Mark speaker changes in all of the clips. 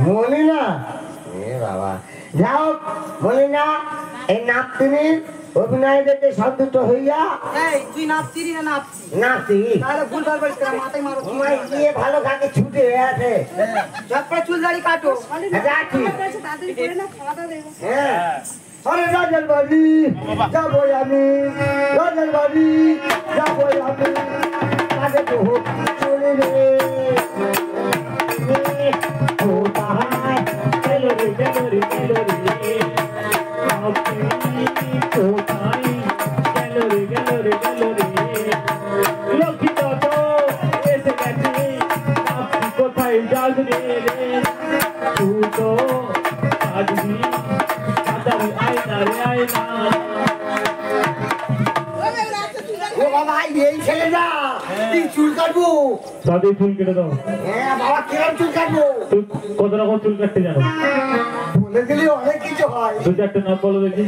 Speaker 1: মলিনা এ বাবা যাও মলিনা এই নাপতিনির অভিনয় দেখে সন্তুষ্ট হইয়া
Speaker 2: তুই নাপছিলি না নাপছি
Speaker 1: নাপতি
Speaker 2: তাহলে ভুলভাল বলিস না, মাথায় মারো।
Speaker 1: তোমায় গিয়ে ভালো কাকে ছুটে আছে
Speaker 2: ঝটপট চুল দাড়ি কাটো।
Speaker 1: যাচ্ছি হ্যাঁ আরে রাজের বাড়ি যাবো আমি রাজের বাড়ি যাবো আমি কাজে তো চলে রে কোথায় গেল রে গেল রে গেল রে কোথায় গেল রে গেল রে গেল রে লক্ষিত তো এসে গেছে আপনি কোথায় যাস রে তুই তো আজমি আয়না রে আয়না ও বাবা এই ছেলে না তুই চুল কাটবো
Speaker 3: দাদি চুল কেটে দাও
Speaker 1: হ্যাঁ বাবা কিরম চুল কাটবো
Speaker 3: তুই কত রকম চুল কাটতে জানো
Speaker 1: বলে দিলে অনেক কিছু হয়
Speaker 3: দু চারটে নাম বলো দেখি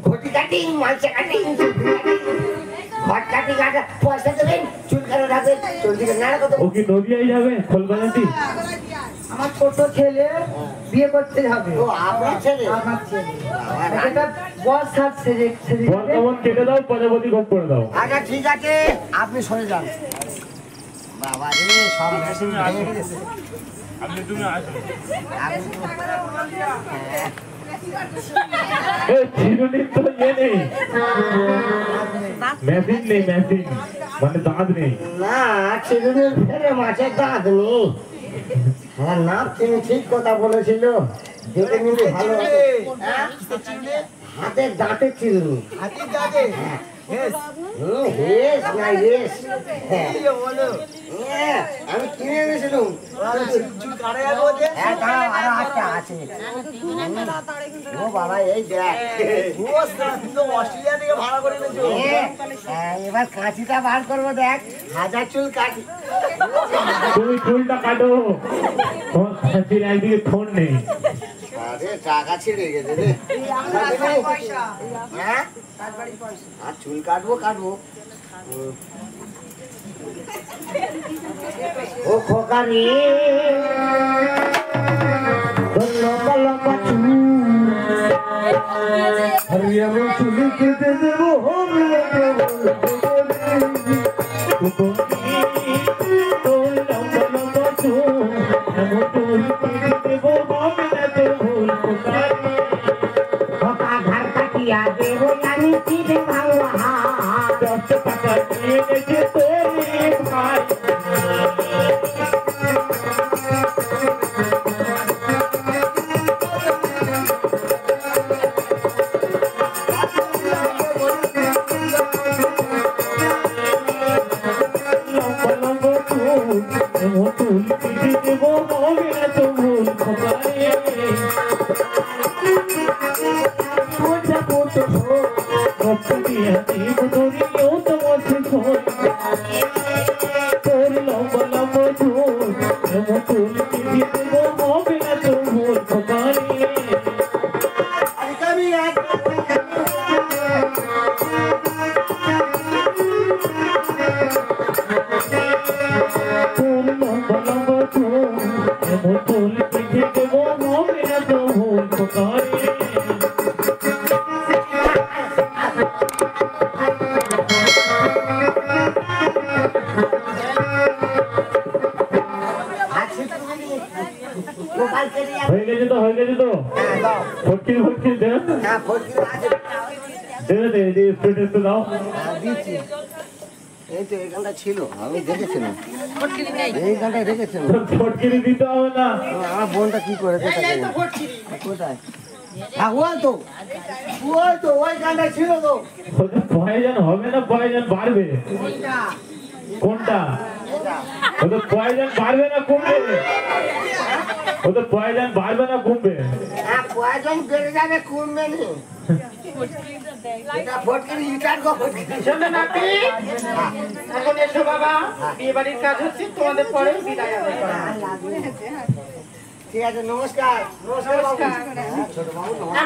Speaker 1: ঘটি কাটিং মালসা কাটিং ঘট কাটিং কাটা পয়সা দেবেন চুল কাটা রাখবেন চুল দিকে নাড়া কত
Speaker 3: ও কি নদিয়ায় যাবে খোলবাজাতি
Speaker 2: আমার ছোট ছেলে বিয়ে করতে যাবে।
Speaker 1: ও আপনার ছেলে
Speaker 2: আমার ছেলে এটা বস হাত সেজে সেজে
Speaker 3: বর্তমান কেটে দাও প্রজাপতি গোপ করে দাও
Speaker 1: আচ্ছা ঠিক আছে আপনি সরে যান বাবা রে সব মেশিন ভেঙে গেছে
Speaker 4: আপনি তুমি আসুন
Speaker 3: এ চিরুনির তো ইয়ে নেই মেশিন নেই মেশিন মানে দাঁত নেই
Speaker 1: না চিরুনির ফেরে মাছের দাঁত নেই হ্যাঁ নাপ তিনি ঠিক কথা বলেছিল দেখে নিলে ভালো হবে হ্যাঁ? হাতের দাঁতের চিরুনি
Speaker 2: হাতির দাগে
Speaker 1: হেস না হেস হ্যাঁ হ্যাঁ, আমি কিনে এনেছিলাম
Speaker 2: চুল কাটা যাবে ওদের।
Speaker 1: হ্যাঁ দাঁড়াও আরো একটা আছে ও বাবা এই দেখ
Speaker 2: বস না, তুই তো অস্ট্রেলিয়া থেকে ভাড়া করে এনেছো।
Speaker 1: হ্যাঁ, এবার কাঁচিটা বার করবো দেখ হাজার চুল কাটি
Speaker 3: তুমি চুলটা কাটো তোমার হাসির একদিকে ফোন নেই
Speaker 1: আরে টাকা ছিঁড়ে গেছে রে হ্যাঁ আর চুল কাটবো কাটবো ও খোকা রে লম্বা লম্বা চুল আরে আমি চুল কেটে দেবো
Speaker 3: তোর লম্বা লম্বা চুল এমন চুল কেটে দেবো হবে না তোর ভুল কোথায়
Speaker 1: খোকা ঘর কাটিয়া দেবো আমি চিড়ে ভাঙা হাত
Speaker 3: 10 টাকা নিয়ে গেছে তোর ভাই লম্বা লম্বা চুল এমন চুল কেটে দেবো হবে না তোর ভুল কোথায় কোনটা কোনটা রক্ত দিয়ে দিব ধরিও তোমার ফোন তোর লম্বা লম্বা চুল এমন চুল কেটে দেবো হবে না তোর ভুল কোথায় তোর লম্বা লম্বা চুল এমন চুল কেটে দেবো হবে না তোর ভুল কোথায় হয়ে গেছে তো ফটকির ফটকির দেবে দেবে দে এই স্প্রেড একটু দাও
Speaker 1: এই তো এখানটা ছিল আমি দেখেছিলাম এই গানটায় রেখেছিলাম
Speaker 3: ফটকিরি দিতে হবে না
Speaker 1: আমার বোনটা কি করেছে কোথায় হ্যাঁ ওই তো ওই গানটা ছিল তো
Speaker 3: ওদের পয়জন হবে না পয়জন বাড়বে কোনটা ওদের পয়জন বাড়বে না কমবে ওদের পয়জন বাড়বে না কমবে
Speaker 1: হ্যাঁ কয়জন বেড়ে যাবে কমবে নি এটা ফটকিরি ইটার গো ফটকিরি
Speaker 2: শোনো নাতি, এখন এসো বাবা, বিয়ে বাড়ির কাজ হচ্ছে, তোমাদের পরে বিদায় হবে।
Speaker 1: ঠিক আছে নমস্কার নমস্কার বাবু। হ্যাঁ, ছোট বাবু নমস্কার।